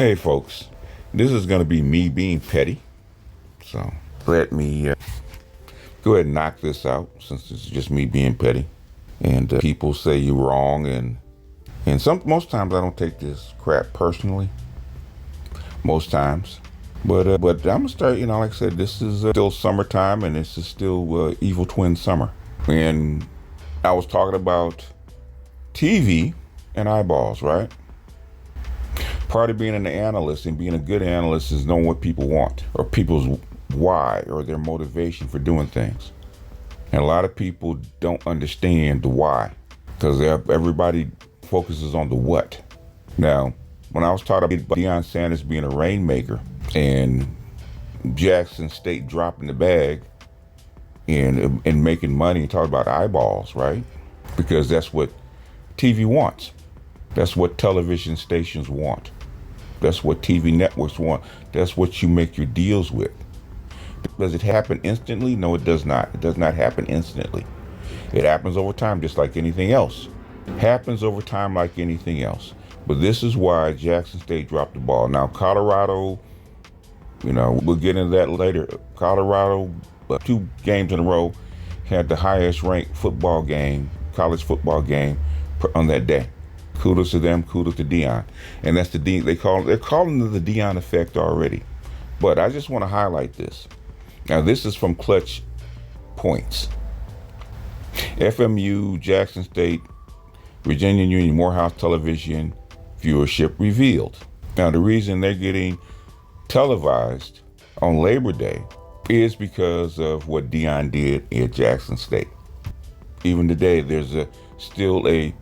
Hey folks, this is going to be me being petty, so let me go ahead and knock this out since it's just me being petty. And people say you're wrong, and most times I don't take this crap personally. Most times, but I'm gonna start. Like I said, this is still summertime, and this is still evil twin summer. And I was talking about TV and eyeballs, right? Part of being an analyst and being a good analyst is knowing what people want or people's why or their motivation for doing things. And a lot of people don't understand the why because everybody focuses on the what. Now, when I was taught about Deion Sanders being a rainmaker and Jackson State dropping the bag and making money and talking about eyeballs, right? Because that's what TV wants. That's what television stations want. That's what TV networks want. That's what you make your deals with. Does it happen instantly? No, it does not. It does not happen instantly. It happens over time just like anything else. Happens over time like anything else. But this is why Jackson State dropped the ball. Now, Colorado, we'll get into that later. Colorado, 2 games in a row, had the highest ranked college football game on that day. Kudos to them, kudos to Deion. And that's they're calling it the Deion effect already. But I just want to highlight this. Now, this is from Clutch Points. FMU, Jackson State, Virginia Union Morehouse television viewership revealed. Now, the reason they're getting televised on Labor Day is because of what Deion did at Jackson State. Even today, there's still a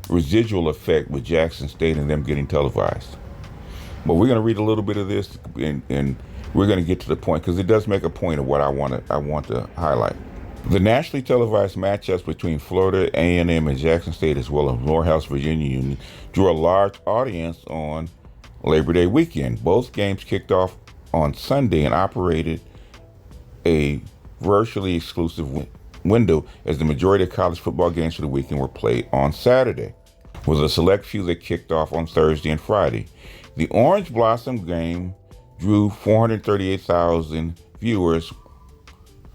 residual effect with Jackson State and them getting televised. But we're going to read a little bit of this and we're going to get to the point because it does make a point of what I want to highlight. The nationally televised matchups between Florida A&M and Jackson State, as well as Morehouse Virginia Union, drew a large audience on Labor Day weekend. Both games kicked off on Sunday and operated a virtually exclusive window as the majority of college football games for the weekend were played on Saturday, with a select few that kicked off on Thursday and Friday. The Orange Blossom game drew 438,000 viewers,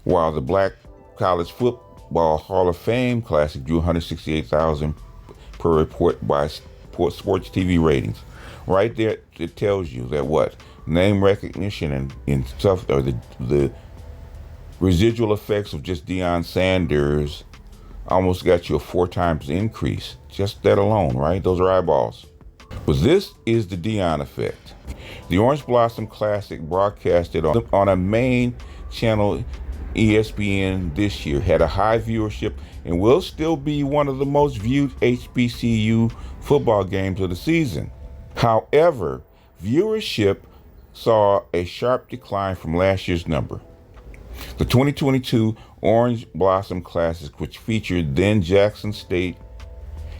while the Black College Football Hall of Fame Classic drew 168,000 per report by Sports TV ratings. Right there, it tells you that what? Name recognition and stuff, or the residual effects of just Deion Sanders almost got you a 4 times increase. Just that alone, right? Those are eyeballs. But this is the Deion effect. The Orange Blossom Classic, broadcasted on a main channel, ESPN, this year, had a high viewership and will still be one of the most viewed HBCU football games of the season. However, viewership saw a sharp decline from last year's number. The 2022 Orange Blossom Classic, which featured then Jackson State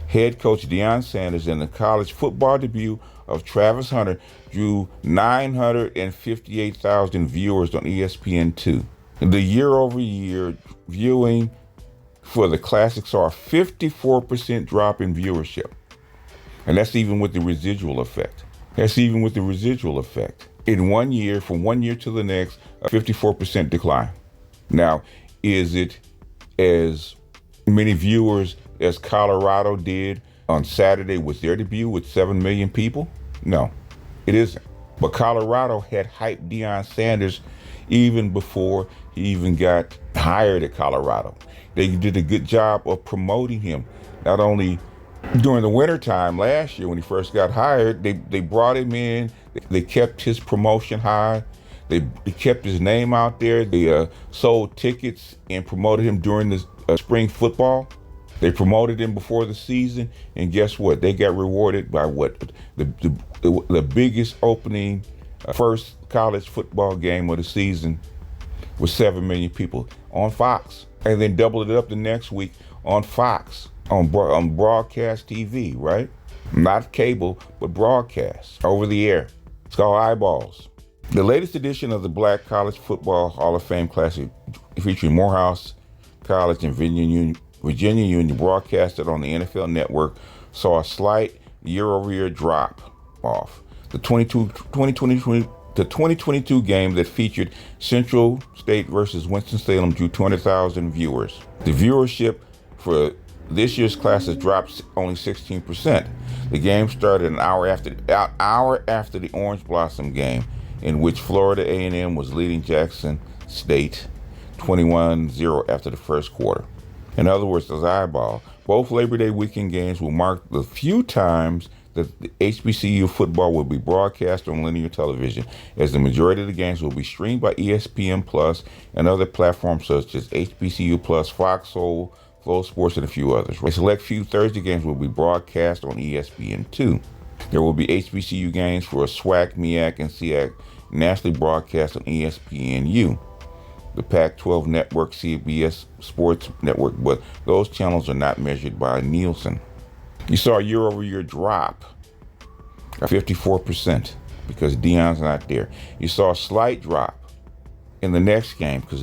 head coach Deion Sanders and the college football debut of Travis Hunter, drew 958,000 viewers on ESPN2. The year-over-year viewing for the Classic saw a 54% drop in viewership. And that's even with the residual effect. In 1 year, from 1 year to the next, a 54% decline. Now, is it as many viewers as Colorado did on Saturday with their debut with 7 million people? No, it isn't. But Colorado had hyped Deion Sanders even before he even got hired at Colorado. They did a good job of promoting him. Not only during the wintertime last year when he first got hired, they brought him in. They kept his promotion high. They kept his name out there. They sold tickets and promoted him during the spring football. They promoted him before the season, and guess what? They got rewarded by what? The biggest opening first college football game of the season with 7 million people on Fox, and then doubled it up the next week on Fox on broadcast TV, right? Not cable, but broadcast over the air. It's called eyeballs. The latest edition of the Black College Football Hall of Fame Classic, featuring Morehouse College and Virginia Union, broadcasted on the NFL Network, saw a slight year-over-year drop off. the 2022 game that featured Central State versus Winston-Salem drew 200,000 viewers. The viewership for this year's class has dropped only 16%. The game started an hour after the Orange Blossom game, in which Florida A&M was leading Jackson State 21-0 after the first quarter. In other words, as eyeball, both Labor Day weekend games will mark the few times that the HBCU football will be broadcast on linear television, as the majority of the games will be streamed by ESPN Plus and other platforms such as HBCU Plus, Fox Soul, Flow Sports, and a few others. A select few Thursday games will be broadcast on ESPN2. There will be HBCU games for SWAC, MEAC, and SEAC nationally broadcast on ESPNU, the Pac-12 network, CBS Sports Network, but those channels are not measured by Nielsen. You saw a year-over-year drop of 54% because Deion's not there. You saw a slight drop in the next game because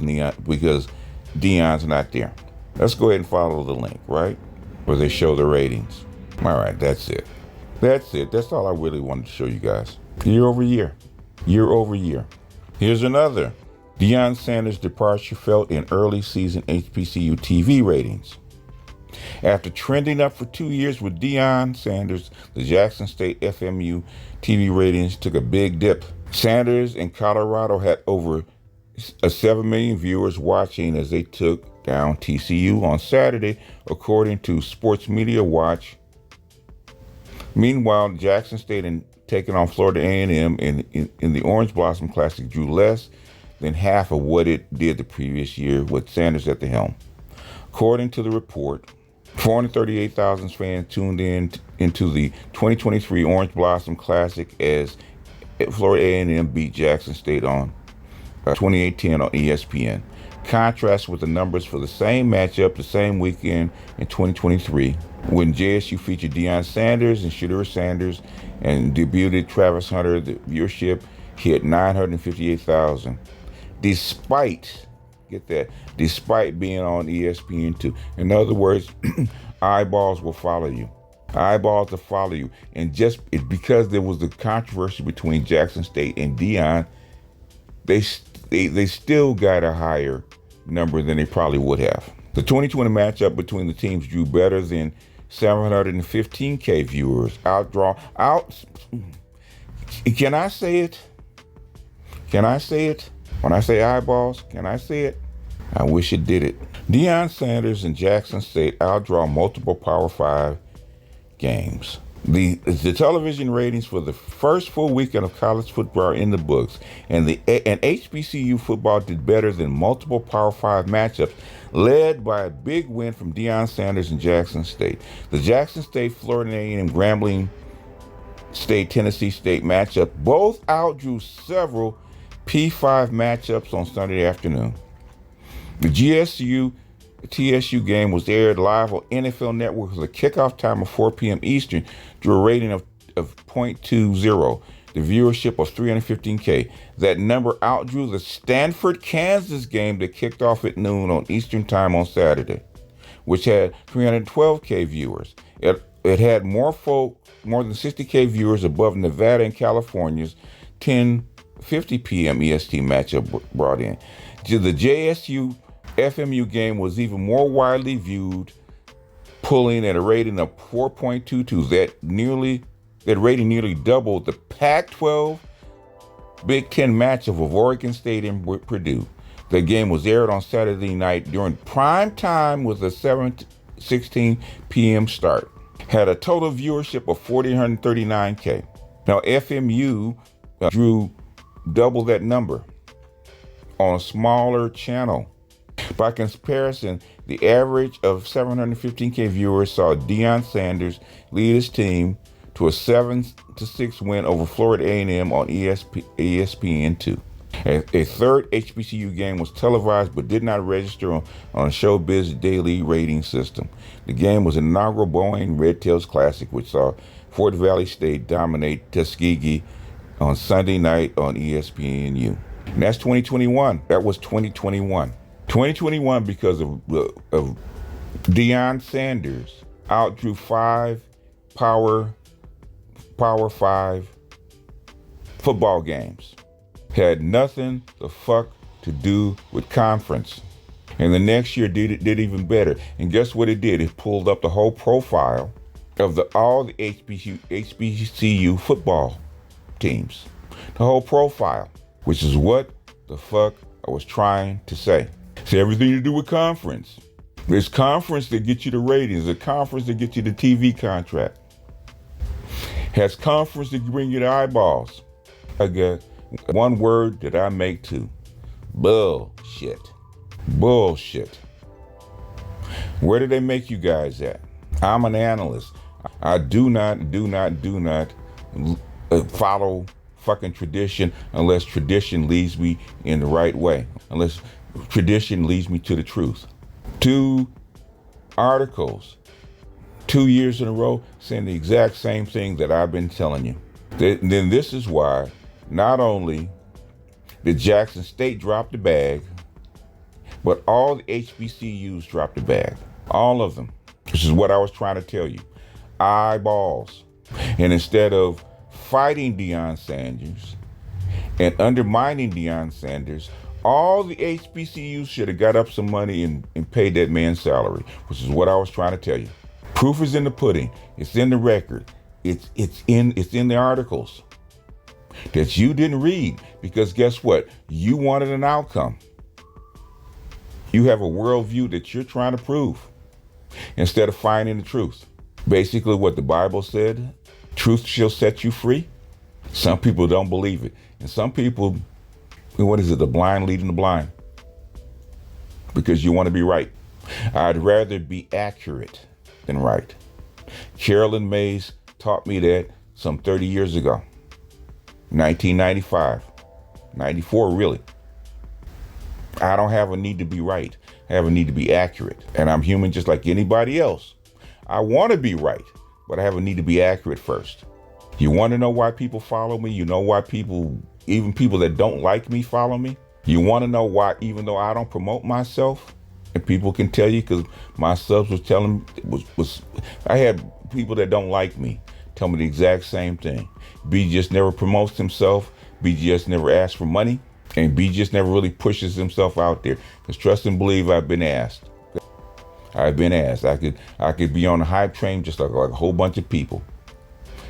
Deion's not there. Let's go ahead and follow the link, right? Where they show the ratings. All right, that's it. That's all I really wanted to show you guys. Year over year. Here's another. Deion Sanders' departure felt in early season HBCU TV ratings. After trending up for 2 years with Deion Sanders, the Jackson State FMU TV ratings took a big dip. Sanders in Colorado had over 7 million viewers watching as they took down TCU on Saturday, according to Sports Media Watch. Meanwhile, Jackson State taking on Florida A&M in the Orange Blossom Classic drew less than half of what it did the previous year with Sanders at the helm. According to the report, 438,000 fans tuned into the 2023 Orange Blossom Classic as Florida A&M beat Jackson State on 28-10 on ESPN. Contrast with the numbers for the same matchup the same weekend in 2023, when JSU featured Deion Sanders and Shedeur Sanders and debuted Travis Hunter. The viewership hit 958,000, despite being on ESPN2. In other words, eyeballs will follow you. Eyeballs will follow you. And because there was the controversy between Jackson State and Deion, they still got a higher number than they probably would have. The 2020 matchup between the teams drew better than 715K viewers. Can I say it? When I say eyeballs, can I say it? I wish it did it. Deion Sanders and Jackson State outdraw multiple Power 5 games. The television ratings for the first full weekend of college football are in the books, and HBCU football did better than multiple Power 5 matchups, led by a big win from Deion Sanders and Jackson State. The Jackson State, Florida A&M, Grambling State, Tennessee State matchup both outdrew several P5 matchups on Sunday afternoon. The JSU TSU game was aired live on NFL Network with a kickoff time of 4 p.m. Eastern, drew a rating of 0.20, the viewership of 315K. That number outdrew the Stanford-Kansas game that kicked off at noon on Eastern Time on Saturday, which had 312K viewers. It had more than 60K viewers above Nevada and California's 10:50 p.m. EST matchup brought in. The JSU FMU game was even more widely viewed, pulling at a rating of 4.22. That rating nearly doubled the Pac-12 Big Ten matchup of Oregon State and Purdue. The game was aired on Saturday night during prime time with a 7:16 p.m. start. Had a total viewership of 439K. Now FMU drew double that number on a smaller channel. By comparison, the average of 715K viewers saw Deion Sanders lead his team to a 7-6 win over Florida A&M on ESPN2. A third HBCU game was televised but did not register on Showbiz daily rating system. The game was an inaugural Boeing Red Tails Classic, which saw Fort Valley State dominate Tuskegee on Sunday night on ESPNU. And that's 2021. That was 2021. 2021, because of Deion Sanders, outdrew 5 Power 5 football games. Had nothing the fuck to do with conference. And the next year did even better. And guess what it did? It pulled up the whole profile of all the HBCU football teams. The whole profile, which is what the fuck I was trying to say. It's everything to do with conference. It's conference that gets you the ratings. It's conference that gets you the TV contract. Has conference that bring you the eyeballs. I got one word that I make too. Bullshit. Bullshit. Where do they make you guys at? I'm an analyst. I do not follow fucking tradition unless tradition leads me in the right way. Unless tradition leads me to the truth. 2 articles, 2 years in a row, saying the exact same thing that I've been telling you. Then this is why not only did Jackson State drop the bag, but all the HBCUs dropped the bag. All of them. Which is what I was trying to tell you. Eyeballs. And instead of fighting Deion Sanders and undermining Deion Sanders, all the HBCUs should have got up some money and paid that man's salary, which is what I was trying to tell you. Proof is in the pudding. It's in the record. It's in the articles that you didn't read, because guess what? You wanted an outcome. You have a worldview that you're trying to prove instead of finding the truth. Basically what the Bible said, truth shall set you free. Some people don't believe it. And some people, what is it? The blind leading the blind. Because you want to be right. I'd rather be accurate than right. Carolyn Mays taught me that some 30 years ago. 1995, 94 really. I don't have a need to be right. I have a need to be accurate. And I'm human just like anybody else. I want to be right, but I have a need to be accurate first. You want to know why people follow me? You know why even people that don't like me, follow me? You want to know why, even though I don't promote myself, and people can tell you, because my subs was telling I had people that don't like me tell me the exact same thing. B just never promotes himself. B just never asks for money. And B just never really pushes himself out there. Because trust and believe, I've been asked. I've been asked. I could be on the hype train just like a whole bunch of people.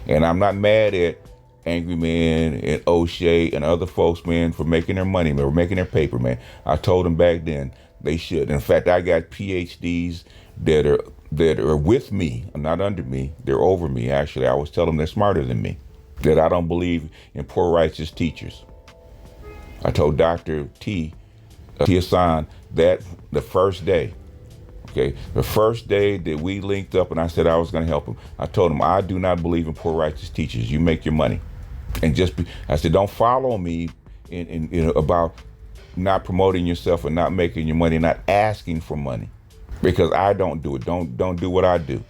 And I'm not mad at Angry Man and O'Shea and other folks, man, for making their money, man, or making their paper, man. I told them back then they should. In fact, I got PhDs that are with me, not under me. They're over me, actually. I always tell them they're smarter than me. That I don't believe in poor righteous teachers. I told Dr. T. Hassan that the first day. Okay, the first day that we linked up and I said I was going to help him, I told him, I do not believe in poor righteous teachers. You make your money. And I said, don't follow me in about not promoting yourself and not making your money, not asking for money, because I don't do it. Don't do what I do.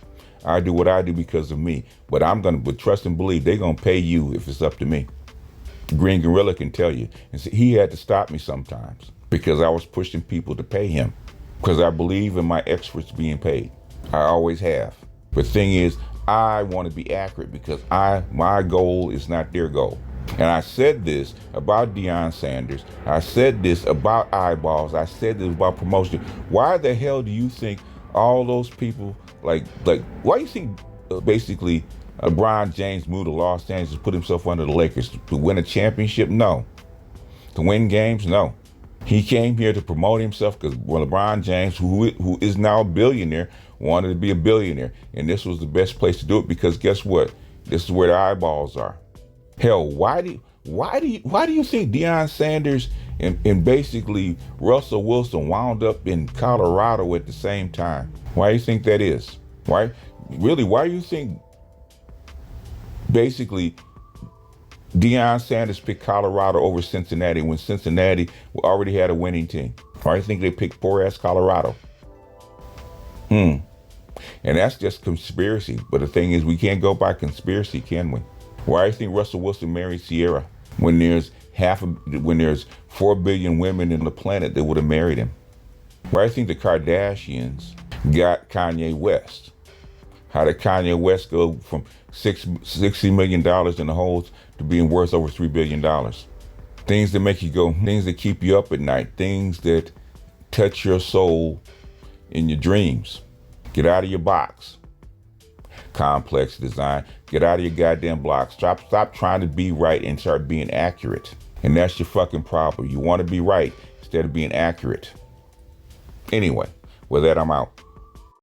I do what I do because of me. But but trust and believe they're going to pay you if it's up to me. Green Gorilla can tell you. And so he had to stop me sometimes because I was pushing people to pay him. Because I believe in my experts being paid. I always have. The thing is, I want to be accurate because my goal is not their goal. And I said this about Deion Sanders. I said this about eyeballs. I said this about promotion. Why the hell do you think all those people, like why do you think basically LeBron James moved to Los Angeles, put himself under the Lakers to win a championship? No. To win games? No. He came here to promote himself because LeBron James, who is now a billionaire, wanted to be a billionaire. And this was the best place to do it because guess what? This is where the eyeballs are. Hell, why do you think Deion Sanders and basically Russell Wilson wound up in Colorado at the same time? Why do you think that is? Why do you think basically Deion Sanders picked Colorado over Cincinnati when Cincinnati already had a winning team? Why do you think they picked poor-ass Colorado? And that's just conspiracy. But the thing is, we can't go by conspiracy, can we? Why do you think Russell Wilson married Sierra when there's 4 billion women in the planet that would have married him? Why do you think the Kardashians got Kanye West? How did Kanye West go from $60 million in the holes to being worth over $3 billion? Things that make you go, things that keep you up at night, things that touch your soul in your dreams. Get out of your box. Complex design. Get out of your goddamn block. Stop trying to be right and start being accurate. And that's your fucking problem. You want to be right instead of being accurate. Anyway, with that, I'm out.